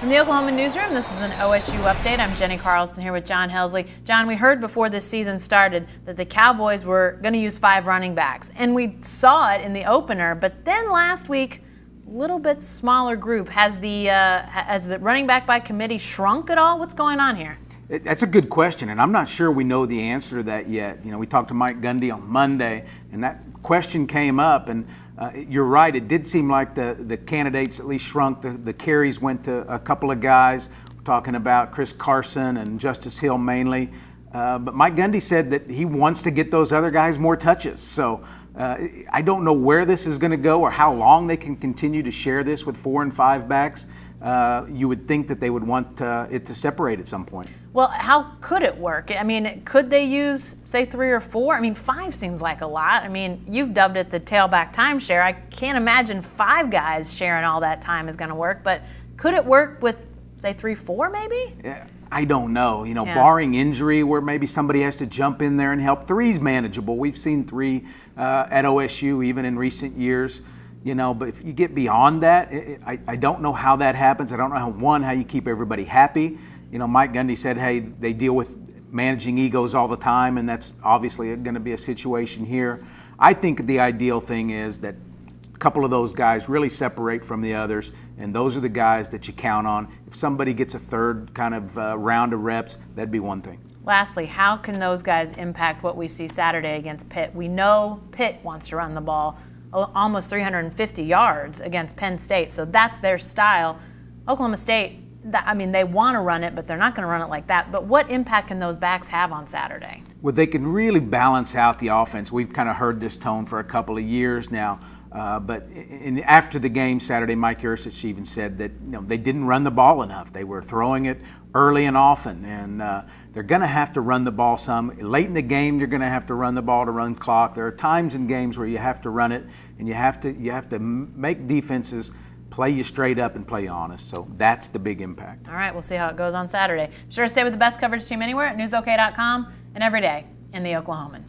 From the Oklahoman newsroom, this is an OSU update. I'm Jenny Carlson here with John Helsley. John, we heard before this season started that the Cowboys were going to use 5 running backs, and we saw it in the opener. But then last week, a little bit smaller group. Has the running back by committee shrunk at all? What's going on here? That's a good question, and I'm not sure we know the answer to that yet. You know, we talked to Mike Gundy on Monday, and that question came up, and you're right, it did seem like the candidates at least shrunk. The carries went to a couple of guys. We're talking about Chris Carson and Justice Hill mainly. But Mike Gundy said that he wants to get those other guys more touches. So I don't know where this is going to go or how long they can continue to share this with 4 and 5 backs. You would think that they would want it to separate at some point. Well, how could it work? I mean, could they use, say, 3 or 4? I mean, 5 seems like a lot. I mean, you've dubbed it the tailback timeshare. I can't imagine 5 guys sharing all that time is going to work. But could it work with, say, 3, 4 maybe? Yeah, I don't know. You know, barring injury where maybe somebody has to jump in there and help. 3's manageable. We've seen 3 at OSU even in recent years. You know, but if you get beyond that, I don't know how that happens. I don't know how you keep everybody happy. You know, Mike Gundy said, hey, they deal with managing egos all the time, and that's obviously going to be a situation here. I think the ideal thing is that a couple of those guys really separate from the others, and those are the guys that you count on. If somebody gets a third kind of round of reps, that'd be one thing. Lastly, how can those guys impact what we see Saturday against Pitt? We know Pitt wants to run the ball almost 350 yards against Penn State, so that's their style. Oklahoma State, I mean, they want to run it, but they're not going to run it like that. But what impact can those backs have on Saturday? Well, they can really balance out the offense. We've kind of heard this tone for a couple of years now. But after the game Saturday, Mike Yurcich even said that they didn't run the ball enough. They were throwing it early and often, and they're going to have to run the ball some. Late in the game, you're going to have to run the ball to run clock. There are times in games where you have to run it, and you have to make defenses play you straight up and play you honest. So that's the big impact. All right, we'll see how it goes on Saturday. Be sure to stay with the best coverage team anywhere at newsok.com and every day in the Oklahoman.